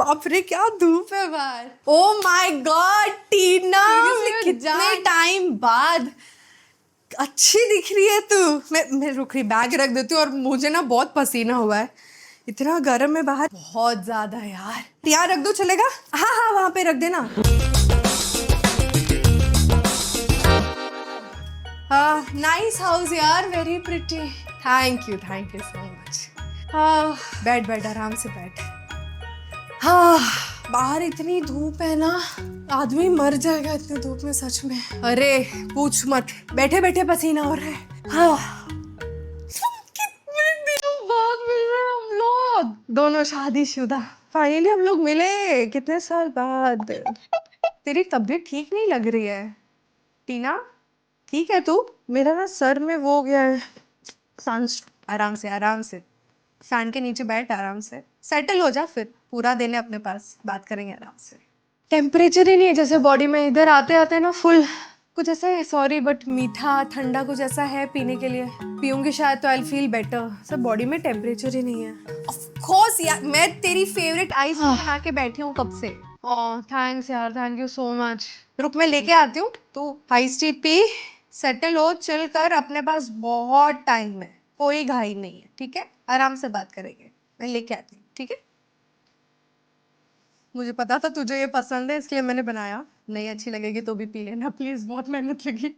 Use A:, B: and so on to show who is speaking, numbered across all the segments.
A: बाप रे क्या धूप है बाहर। ओ माय गॉड टीना, कितने टाइम बाद अच्छी दिख रही है तू। मैं रुक रही, बैग रख देती हूँ। और मुझे ना बहुत पसीना हुआ है, इतना गर्म है बाहर, बहुत ज्यादा यार। यहाँ रख दो, चलेगा? हाँ हाँ वहाँ पे रख देना। नाइस हाउस यार, very pretty. Thank you so much. बैठ बैठ, आराम से बैठ। हाँ, बाहर इतनी धूप है ना, आदमी मर जाएगा इतनी धूप में सच में। अरे पूछ मत, बैठे बैठे पसीना हो रहा है। हाँ, कितने दिनों बाद मिल रहे हैं हम लोग दोनों, शादीशुदा। फाइनली हम लोग मिले कितने साल बाद। तेरी तबीयत ठीक नहीं लग रही है टीना, ठीक है तू? मेरा ना सर में वो हो गया है। आराम से आराम से, फैन के नीचे बैठ, आराम से सेटल हो जा, फिर पूरा दिन है अपने पास, बात करेंगे आराम से। टेम्परेचर ही नहीं है जैसे बॉडी में, इधर आते आते ना फुल कुछ ऐसा है, सॉरी बट मीठा ठंडा कुछ ऐसा है पीने के लिए, पीऊंगी शायद तो आई फील बेटर। सब बॉडी में टेम्परेचर ही नहीं है। ऑफ कोर्स यार, मैं तेरी फेवरेट आइस बना के बैठी हूँ कब से। ओह थैंक्स यार, थैंक यू सो मच। रुक मैं लेके आती हूँ, तू आइस टी पी, सेटल हो, चिल कर, अपने पास बहुत टाइम है, कोई घाई नहीं है, ठीक है? आराम से बात करेंगे, मैं लेके आती हूँ, ठीक है? मुझे पता था तुझे ये पसंद है, इसलिए मैंने बनाया। नहीं अच्छी लगेगी तो भी पी लेना प्लीज, बहुत मेहनत लगी,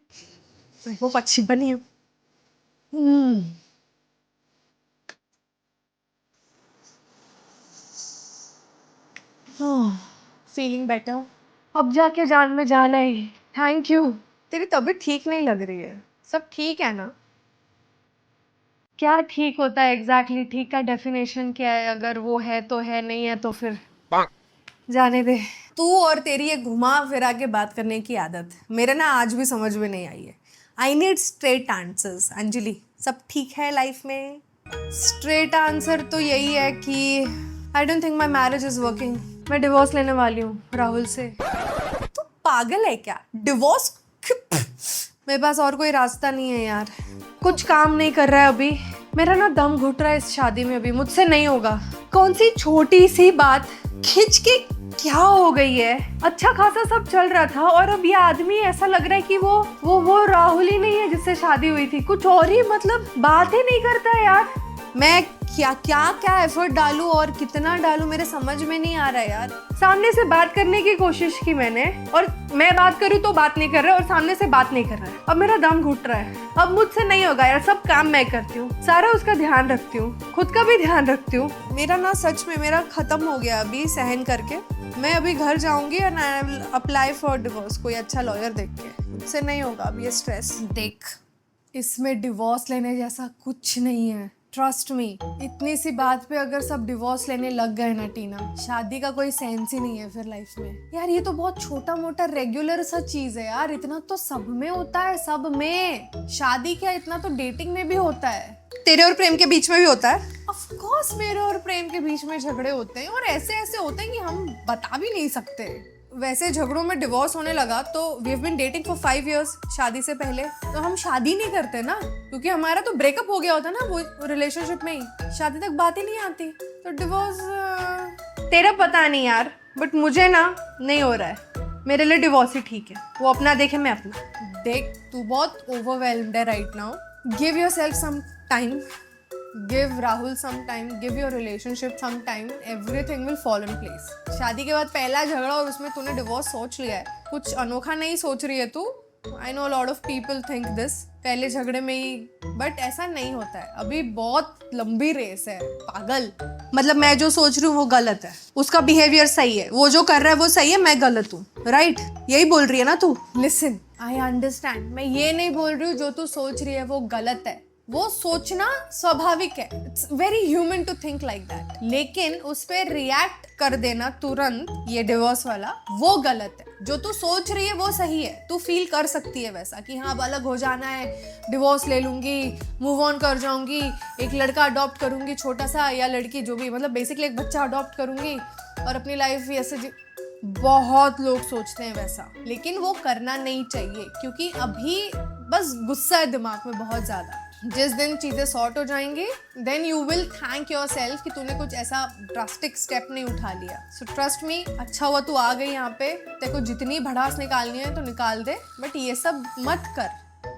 A: वो अच्छी बनी है। फीलिंग बेटर, अब जाके जान में जान आई। Thank you. तेरी तबीयत ठीक नहीं लग रही है, सब ठीक है ना? क्या ठीक होता है एग्जैक्टली? ठीक का डेफिनेशन क्या है? अगर वो है तो है, नहीं है तो फिर जाने दे। तू और तेरी ये घुमा फिरा के बात करने की आदत मेरे ना आज भी समझ में नहीं आई है। I need straight answers Anjali, सब ठीक है लाइफ में? स्ट्रेट आंसर तो यही है कि I don't think my marriage is working. मैं डिवोर्स लेने वाली हूँ राहुल से। तू पागल है क्या? डिवोर्स? मेरे पास और कोई रास्ता नहीं है यार, कुछ काम नहीं कर रहा है अभी। मेरा ना दम घुट रहा है इस शादी में, अभी मुझसे नहीं होगा। कौन सी छोटी सी बात खिंच के क्या हो गई है? अच्छा खासा सब चल रहा था और अब ये आदमी ऐसा लग रहा है कि वो राहुल ही नहीं है जिससे शादी हुई थी, कुछ और ही, मतलब बात ही नहीं करता है यार। मैं क्या एफर्ट डालूं और कितना डालूं, मेरे समझ में नहीं आ रहा है यार। सामने से बात करने की कोशिश की मैंने, और मैं बात करूं तो बात नहीं कर रहा है, और सामने से बात नहीं कर रहा है। अब मेरा दम घुट रहा है, अब मुझसे नहीं होगा यार। सब काम मैं करती हूँ, सारा उसका ध्यान रखती हूँ, खुद का भी ध्यान रखती हूँ। मेरा ना सच में मेरा खत्म हो गया अभी सहन करके। मैं अभी घर जाऊंगी और I will apply for divorce, कोई अच्छा लॉयर देख के। मुझसे नहीं होगा अब ये स्ट्रेस। देख, इसमें डिवोर्स लेने जैसा कुछ नहीं है, ट्रस्ट मी। इतनी सी बात पे अगर सब डिवोर्स लेने लग गए ना टीना, शादी का कोई सेंस ही नहीं है फिर लाइफ में यार। ये तो बहुत छोटा मोटा रेगुलर सा चीज है यार, इतना तो सब में होता है, सब में। शादी क्या, इतना तो डेटिंग में भी होता है, तेरे और प्रेम के बीच में भी होता है। ऑफ कोर्स मेरे और प्रेम के बीच में झगड़े होते हैं, और ऐसे ऐसे होते हैं कि हम बता भी नहीं सकते। वैसे झगड़ों में डिवोर्स होने लगा तो we have been dating for 5 years शादी से पहले, तो हम शादी नहीं करते ना, क्योंकि हमारा तो ब्रेकअप हो गया होता ना वो रिलेशनशिप में ही, शादी तक बात ही नहीं आती। तो डिवोर्स तेरा पता नहीं यार, बट मुझे ना नहीं हो रहा है। मेरे लिए डिवोर्स ही ठीक है, वो अपना देखे मैं अपना देख। तू बहुत ओवरवेल्म्ड है right now, give yourself some time, give Rahul some time, give your relationship some time, everything will fall in place. शादी के बाद पहला झगड़ा और उसमें तूने डिवोर्स सोच लिया है, कुछ अनोखा नहीं सोच रही है तू। I know a lot of people think this, पहले झगड़े में ही, बट ऐसा नहीं होता है। अभी बहुत लंबी रेस है पागल। मतलब मैं जो सोच रही हूँ वो गलत है, उसका बिहेवियर सही है, वो जो कर रहा है वो सही है, मैं गलत हूँ, राइट? यही बोल रही है ना तू? लिसन, आई अंडरस्टैंड, मैं ये नहीं बोल रही हूँ जो तू सोच रही है वो गलत है, वो सोचना स्वाभाविक है, it's very human to think like that. लेकिन उस पर रिएक्ट कर देना तुरंत, ये डिवोर्स वाला, वो गलत है। जो तू सोच रही है वो सही है, तू फील कर सकती है वैसा कि हाँ अब अलग हो जाना है, डिवोर्स ले लूंगी, मूव ऑन कर जाऊंगी, एक लड़का अडॉप्ट करूंगी छोटा सा, या लड़की जो भी, मतलब बेसिकली एक बच्चा अडॉप्ट करूंगी और अपनी लाइफ ऐसे। बहुत लोग सोचते हैं वैसा, लेकिन वो करना नहीं चाहिए, क्योंकि अभी बस गुस्सा है दिमाग में बहुत ज्यादा। जिस दिन चीज़ें सॉर्ट हो जाएंगी then you will thank yourself कि तूने कुछ ऐसा ड्रास्टिक स्टेप नहीं उठा लिया. सो ट्रस्ट मी, अच्छा हुआ तू आ गई यहाँ पे. तेरे को जितनी भड़ास निकालनी है तो निकाल दे, बट ये सब मत कर.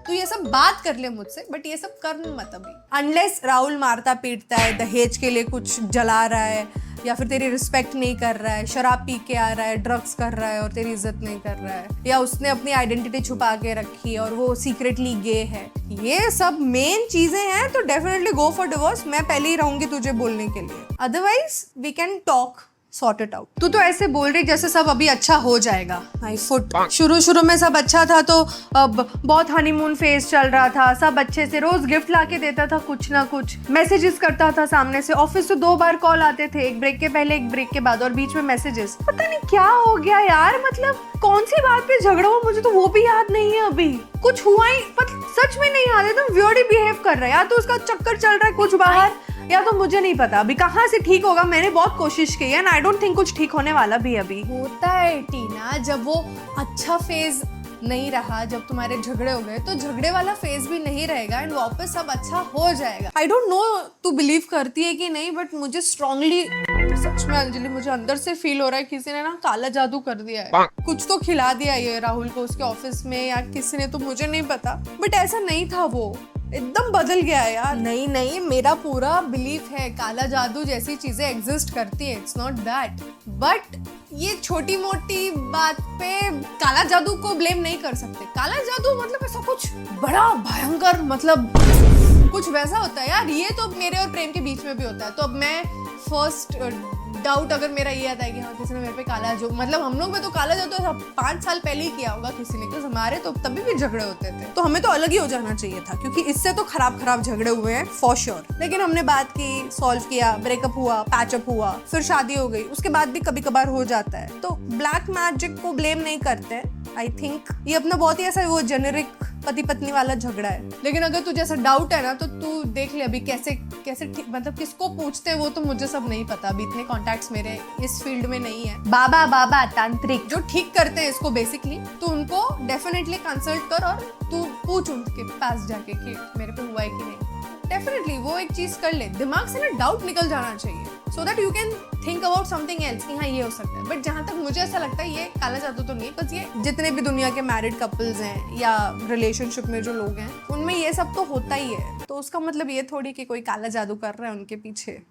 A: तू ये सब बात कर ले मुझसे, बट ये सब कर मत अभी. अनलेस राहुल मारता पीटता है, दहेज के लिए कुछ जला रहा है, या फिर तेरी रिस्पेक्ट नहीं कर रहा है, शराब पी के आ रहा है, ड्रग्स कर रहा है और तेरी इज्जत नहीं कर रहा है, या उसने अपनी आइडेंटिटी छुपा के रखी है और वो सीक्रेटली गे है, ये सब मेन चीजें हैं, तो डेफिनेटली गो फॉर डिवोर्स. मैं पहले ही रहूंगी तुझे बोलने के लिए. Otherwise we can talk, sort it out. तू तो ऐसे बोल रही जैसे सब अभी अच्छा हो जाएगा. My foot. शुरू में सब अच्छा था, तो अब बहुत हनीमून फेज चल रहा था, सब अच्छे से रोज गिफ्ट लाके देता था, कुछ ना कुछ मैसेजेस करता था सामने से. ऑफिस से 2 बार कॉल आते थे, एक ब्रेक के पहले एक ब्रेक के बाद, और बीच में मैसेजेस. पता नहीं क्या हो गया यार, मतलब कौन सी बात पे झगड़ा हुआ मुझे तो वो भी याद नहीं है. अभी कुछ हुआ ही सच में नहीं याद है. एकदम वियर्ड ही बिहेव कर रहा है, या तो उसका चक्कर चल रहा है कुछ बाहर, या तो मुझे नहीं पता अभी कहाँ से ठीक होगा. मैंने बहुत कोशिश की है एंड आई डोंट थिंक कुछ ठीक होने वाला भी अभी. होता है टीना, जब वो अच्छा फेज नहीं रहा, जब तुम्हारे झगड़े हो गए, तो झगड़े वाला फेज भी नहीं रहेगा एंड वापस सब अच्छा हो जाएगा. आई डोंट नो तू बिलीव करती है कि नहीं, बट मुझे स्ट्रांगली, सच में अंजलि, मुझे अंदर से फील हो रहा है किसी ने ना काला जादू कर दिया है. कुछ तो खिला दिया ये राहुल को उसके ऑफिस में, या किसी ने, तो मुझे नहीं पता, बट ऐसा नहीं था. वो एकदम बदल गया है यार. नहीं, मेरा पूरा बिलीफ है काला जादू जैसी चीजें एग्जिस्ट करती है. इट्स नॉट दैट, बट ये छोटी मोटी बात पे काला जादू को ब्लेम नहीं कर सकते. काला जादू मतलब ऐसा कुछ बड़ा भयंकर, मतलब कुछ वैसा होता है यार. ये तो मेरे और प्रेम के बीच में भी होता है. तो अब मैं फर्स्ट डाउट अगर मेरा ये आता है कि हाँ किसी ने मेरे पे काला जादू, मतलब हम लोग में तो काला जादू 5 साल पहले ही किया होगा किसी ने, क्योंकि हमारे तो तभी भी झगड़े होते थे. तो हमें तो अलग ही हो जाना चाहिए था, क्योंकि इससे तो खराब झगड़े हुए हैं फॉर श्योर. लेकिन हमने बात की, सॉल्व किया, ब्रेकअप हुआ, पैचअप हुआ, फिर शादी हो गई, उसके बाद भी कभी कभार हो जाता है. तो ब्लैक मैजिक को ब्लेम नहीं करते. आई थिंक ये अपना बहुत ही ऐसा वो जेनेरिक पति पत्नी वाला झगड़ा है. लेकिन अगर तुझे ऐसा डाउट है ना, तो तू देख ले अभी कैसे मतलब किसको पूछते हैं, वो तो मुझे सब नहीं पता. अभी इतने कॉन्टैक्ट्स मेरे इस फील्ड में नहीं है. बाबा तांत्रिक जो ठीक करते हैं इसको बेसिकली, तो उनको डेफिनेटली कंसल्ट कर और तू पूछ उनके पास जाके कि मेरे पे हुआ है कि नहीं. डेफिनेटली वो एक चीज कर ले, दिमाग से ना डाउट निकल जाना चाहिए, so that you can think about something else कि हाँ ये हो सकता है. बट जहाँ तक मुझे ऐसा लगता है ये काला जादू तो नहीं है, बस ये जितने भी दुनिया के मैरिड कपल्स हैं या रिलेशनशिप में जो लोग हैं उनमें ये सब तो होता ही है. तो उसका मतलब ये थोड़ी कि कोई काला जादू कर रहा है उनके पीछे.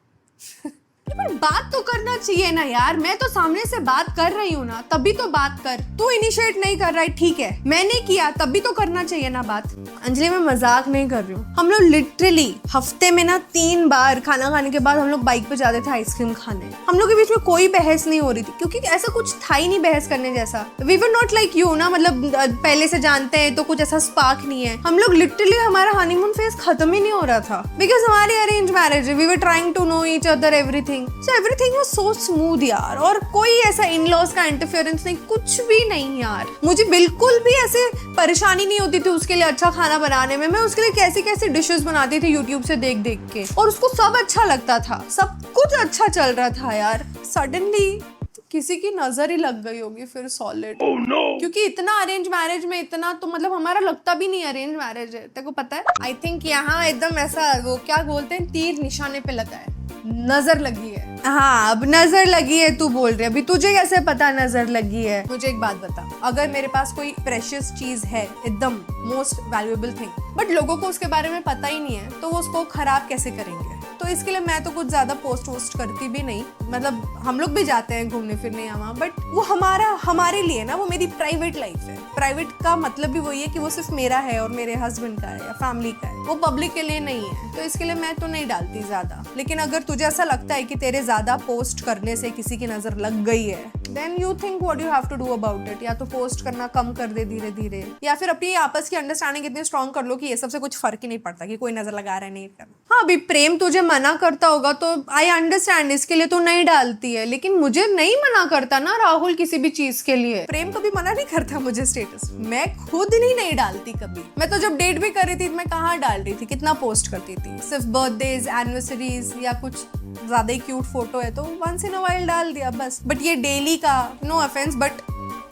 A: पर बात तो करना चाहिए ना यार. मैं तो सामने से बात कर रही हूँ ना, तभी तो बात कर. तू इनिशिएट नहीं कर रहा है, ठीक है, मैंने किया, तभी तो करना चाहिए ना बात. अंजलि मैं मजाक नहीं कर रही हूँ. हम लोग लिटरली हफ्ते में ना 3 बार खाना खाने के बाद हम लोग बाइक पे जाते थे आइसक्रीम खाने. हम लोग के बीच में कोई बहस नहीं हो रही थी, क्योंकि ऐसा कुछ था ही नहीं बहस करने जैसा. We were not like you ना, मतलब पहले से जानते हैं तो कुछ ऐसा स्पार्क नहीं है. हम लोग लिटरली, हमारा हनीमून फेज खत्म ही नहीं हो रहा था, बिकॉज हमारी अरेंज मैरिज है. We were trying to know each other everything. So everything was so smooth यार. और कोई ऐसा इन-लॉज का इंटरफेरेंस नहीं, कुछ भी नहीं यार. मुझे बिल्कुल भी ऐसे परेशानी नहीं होती थी उसके लिए अच्छा खाना बनाने में. मैं उसके लिए कैसी कैसी डिशेस बनाती थी यूट्यूब से देख देख के, और उसको सब अच्छा लगता था, सब कुछ अच्छा चल रहा था यार. सडनली किसी की नजर ही लग गई होगी फिर सॉलिड. oh, no. क्योंकि इतना अरेंज मैरिज में इतना तो मतलब हमारा लगता भी नहीं अरेंज मैरिज है. तेरे को पता है, आई थिंक यहाँ एकदम ऐसा वो क्या बोलते हैं, तीर निशाने पे लगा है, नजर लगी है. हाँ अब नजर लगी है तू बोल रही है. अभी तुझे कैसे पता नजर लगी है? मुझे एक बात बता, अगर मेरे पास कोई प्रेशियस चीज है, एकदम मोस्ट वैल्यूएबल थिंग, बट लोगों को उसके बारे में पता ही नहीं है, तो वो उसको खराब कैसे करेंगे? तो इसके लिए मैं तो कुछ ज्यादा पोस्ट वोस्ट करती भी नहीं. मतलब हम लोग भी जाते हैं घूमने फिरने यहाँ, बट वो हमारे लिए ना, वो मेरी प्राइवेट लाइफ है. प्राइवेट का मतलब भी वही है कि वो सिर्फ मेरा है और मेरे हस्बैंड का है या फैमिली का है, वो पब्लिक के लिए नहीं है. तो इसके लिए मैं तो नहीं डालती ज्यादा. लेकिन अगर तुझे ऐसा लगता है कि तेरे ज्यादा पोस्ट करने से किसी की नजर लग गई है, then you think what you have to do about it. या तो पोस्ट करना कम कर दे धीरे धीरे, या फिर अपनी आपस की अंडरस्टैंडिंग इतनी स्ट्रॉन्ग कर लो कि ये सबसे कुछ फर्क ही नहीं पड़ता कि कोई नजर लगा रहा है नहीं करना. हाँ अभी प्रेम तुझे मना करता होगा तो आई अंडरस्टैंड, इसके लिए तो नहीं डालती है. लेकिन मुझे नहीं मना करता ना राहुल किसी भी चीज के लिए. प्रेम कभी मना नहीं करता मुझे स्टेटस, मैं खुद नहीं डालती कभी. मैं तो जब डेट भी कर रही थी मैं कहाँ डाल रही थी, कितना पोस्ट करती थी, सिर्फ बर्थडेज, एनिवर्सरीज या कुछ ज्यादा ही क्यूट फोटो है तो वंस इन अ वाइल डाल दिया बस. बट ये डेली का, नो ऑफेंस, बट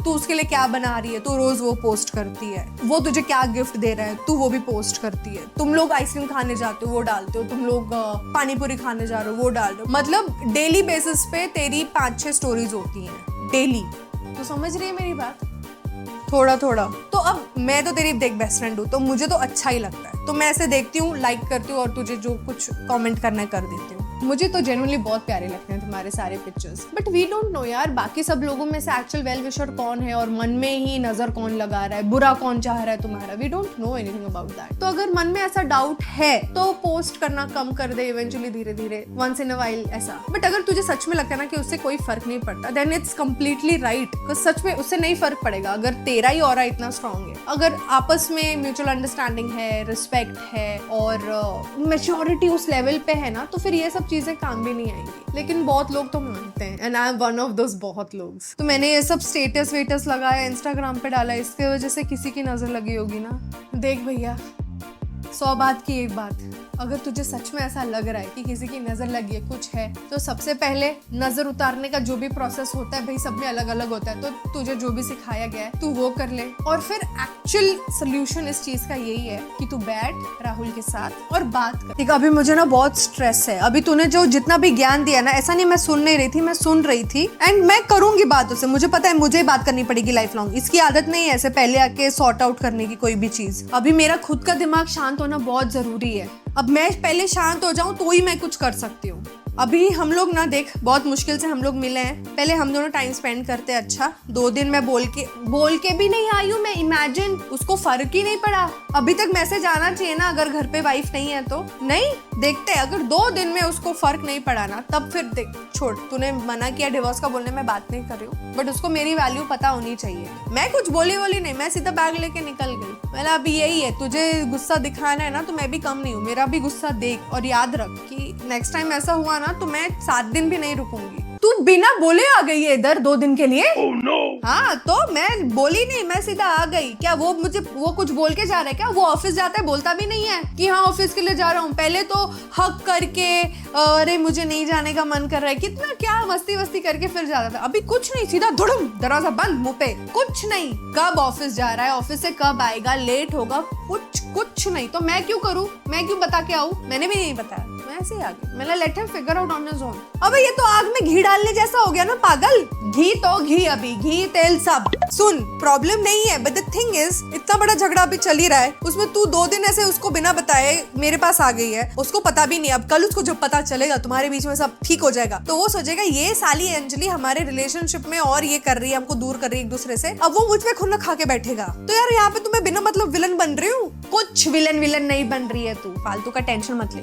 A: तू उसके लिए क्या बना रही है, तू रोज वो पोस्ट करती है, वो तुझे क्या गिफ्ट दे रहा है, तू वो भी पोस्ट करती है, तुम लोग आइसक्रीम खाने जाते हो वो डालते हो, तुम लोग पानी पूरी खाने जा रहे हो वो डाल रहे हो। मतलब डेली बेसिस पे तेरी 5-6 स्टोरीज होती हैं डेली। तो समझ रही है मेरी बात? थोड़ा थोड़ा तो अब मैं तो तेरी देख बेस्ट फ्रेंड हूँ, तो मुझे तो अच्छा ही लगता है, तो मैं ऐसे देखती हूँ, लाइक करती हूँ और तुझे जो कुछ कमेंट करना है कर देती हूँ। मुझे तो जेन्युइनली बहुत प्यारे लगते हैं तुम्हारे सारे pictures, but we don't know यार बाकी सब लोगों में से एक्चुअल वेल विशर कौन है और मन में ही नजर कौन लगा रहा है, बुरा कौन चाह रहा है तुम्हारा। We don't know anything about that. तो अगर मन में ऐसा डाउट है तो पोस्ट करना कम कर दे इवेंचुअली, धीरे धीरे, वंस इन अ वाइल ऐसा। बट अगर तुझे सच में लगता है ना कि उससे कोई फर्क नहीं पड़ता, देन इट्स कंप्लीटली राइट। सच में उससे नहीं फर्क पड़ेगा अगर तेरा ही ऑरा इतना स्ट्रांग है। अगर आपस में म्यूचुअल अंडरस्टैंडिंग है, रिस्पेक्ट है और मैच्योरिटी उस लेवल पे है ना, तो फिर ये सब चीजें काम भी नहीं आएंगी। लेकिन बहुत लोग तो मानते हैं, and I am one of those बहुत लोग। तो मैंने ये सब स्टेटस वेटस लगाया, इंस्टाग्राम पे डाला, इसके वजह से किसी की नजर लगी होगी ना। देख भैया, 100 बात की एक बात, अगर तुझे सच में ऐसा लग रहा है कि किसी की नजर लगी है, कुछ है, तो सबसे पहले नजर उतारने का जो भी प्रोसेस होता है भाई, सब में अलग अलग होता है, तो तुझे जो भी सिखाया गया है तू वो कर ले। और फिर एक्चुअल सोल्यूशन इस चीज का यही है कि तू बैठ राहुल के साथ और बात कर। ठीक, अभी मुझे ना बहुत स्ट्रेस है। अभी तूने जो जितना भी ज्ञान दिया ना, ऐसा नहीं मैं सुन नहीं रही थी, मैं सुन रही थी, एंड मैं करूंगी बात उससे। मुझे पता है मुझे बात करनी पड़ेगी लाइफ लॉन्ग, इसकी आदत नहीं है ऐसे पहले आके सॉर्ट आउट करने की कोई भी चीज। अभी मेरा खुद का दिमाग शांत होना बहुत जरूरी है। अब मैं पहले शांत हो जाऊं तो ही मैं कुछ कर सकती हूँ। अभी हम लोग ना देख, बहुत मुश्किल से हम लोग मिले हैं, पहले हम दोनों टाइम स्पेंड करते हैं। अच्छा 2 दिन मैं बोल के भी नहीं आई हूँ मैं, इमेजिन, उसको फर्क ही नहीं पड़ा। अभी तक मैसेज आना चाहिए ना अगर घर पे वाइफ नहीं है तो। नहीं, देखते अगर 2 दिन में उसको फर्क नहीं पड़ा ना, तब फिर देख, छोड़, तूने मना किया डिवोर्स का, बोलने में बात नहीं कर रही हूँ, बट उसको मेरी वैल्यू पता होनी चाहिए। मैं कुछ बोली नहीं, मैं सीधा बैग लेके निकल गई। मतलब अभी यही है, तुझे गुस्सा दिखाना है ना तो मैं भी कम नहीं हूँ, मेरा भी गुस्सा देख, और याद रख कि नेक्स्ट टाइम ऐसा हुआ ना तो मैं 7 दिन भी नहीं रुकूंगी। तू बिना बोले आ गई है इधर 2 दिन के लिए? oh, no. हाँ, तो मैं बोली नहीं, मैं सीधा आ गई। क्या वो मुझे वो कुछ बोल के जा रहा है क्या? वो ऑफिस जाता है, बोलता भी नहीं है कि हाँ ऑफिस के लिए जा रहा हूँ। पहले तो हक करके, अरे मुझे नहीं जाने का मन कर रहा है, कितना क्या मस्ती वस्ती करके फिर जाता था। अभी कुछ नहीं, सीधा धुड़ुम, दरवाजा बंद, मुंह पे कुछ नहीं। कब ऑफिस जा रहा है, ऑफिस से कब आएगा, लेट होगा, कुछ नहीं। तो मैं क्यों करूँ, मैं क्यों बता के आऊँ? मैंने भी नहीं बताया, मैं ऐसे ही आ गई। मैंने let him figure out on his own. अबे ये तो आग में घी डालने जैसा हो गया ना पागल। घी तो घी, अभी घी तेल सब। सुन, प्रॉब्लम नहीं है, बट द थिंग इज, इतना बड़ा झगड़ा अभी चल ही रहा है, उसमें तू 2 दिन ऐसे उसको बिना बताए मेरे पास आ गई है, उसको पता भी नहीं। अब कल उसको जब पता चलेगा तुम्हारे बीच में सब ठीक हो जाएगा, तो वो सोचेगा ये साली अंजलि हमारे रिलेशनशिप में और ये कर रही है, हमको दूर कर रही है एक दूसरे से। अब वो मुझ पे खुन्ना खा के बैठेगा। तो यार यहाँ पे तुम्हें बिना मतलब विलन बन रही हूँ? कुछ विलन नहीं बन रही है तू, फालतू का टेंशन मत ले।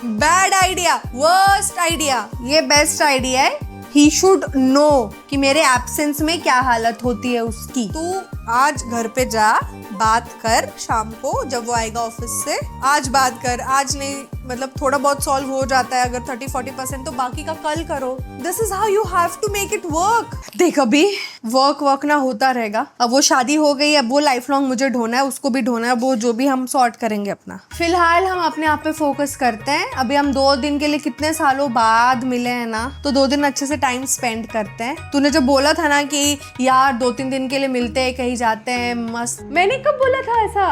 A: Bad idea, worst idea. ये बेस्ट आइडिया है। ही शुड नो कि मेरे एब्सेंस में क्या हालत होती है उसकी। तू आज घर पे जा, बात कर शाम को जब वो आएगा ऑफिस से, आज बात कर। आज नहीं, मतलब थोड़ा बहुत सॉल्व हो जाता है अगर 30-40%, तो बाकी का कल करो। This is how you have to make it work. देख, अभी वर्क ना होता रहेगा। अब वो शादी हो गई, अब वो लाइफ लॉन्ग मुझे ढोना है, उसको भी ढोना है, वो जो भी हम सॉर्ट करेंगे अपना। फिलहाल हम अपने आप पे फोकस करते हैं। अभी हम 2 दिन के लिए कितने सालों बाद मिले हैं ना, तो 2 दिन अच्छे से टाइम स्पेंड करते हैं। तूने जब बोला था ना कि यार 2-3 दिन के लिए मिलते हैं, कहीं जाते हैं मस्त, मैंने कब बोला था ऐसा?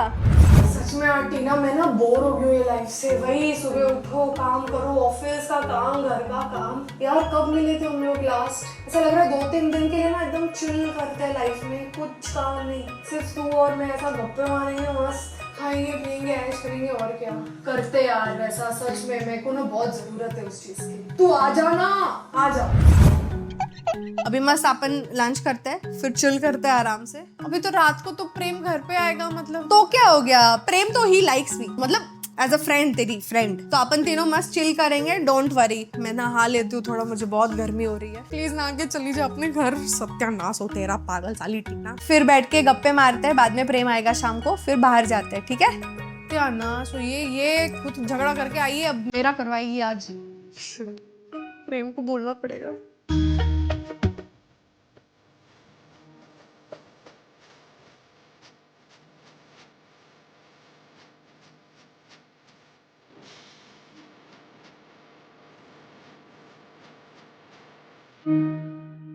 A: सच में आंटी ना, मैं ना बोर हो गई हूँ ये लाइफ से। वही सुबह उठो, काम करो, ऑफिस का काम, घर का काम। यार कब मिले थे हम लोग लास्ट? ऐसा लग रहा है 2-3 दिन के लिए ना एकदम चिल करते हैं लाइफ में, कुछ काम नहीं, सिर्फ तू और मैं ऐसा गप्पे मारेंगे, मस्त खाएंगे पिएंगे ऐश करेंगे, और क्या करते यार वैसा। सच में मेरे को ना बहुत जरूरत है उस चीज की। तू आ जा ना, आ जा। अभी मस्त अपन लंच करते हैं, फिर चिल करते हैं आराम से। अभी तो रात को तो प्रेम घर पे आएगा, मतलब तो क्या हो गया, प्रेम तो ही लाइक्स मी, मतलब एज अ फ्रेंड, तेरी फ्रेंड। तो अपन तीनों मस्त चिल करेंगे, डोंट वरी। मैं नहा लेती हूँ थोड़ा, मुझे बहुत गर्मी हो रही है। प्लीज नहा के चली जा अपने घर। सत्यानाश हो तेरा, पागल साली टीना। फिर बैठ के गप्पे मारते हैं, बाद में प्रेम आएगा शाम को, फिर बाहर जाते हैं, ठीक है? सत्यानाश हो ये खुद झगड़ा करके आई है, अब मेरा करवाएगी आज। प्रेम को बोलना पड़ेगा।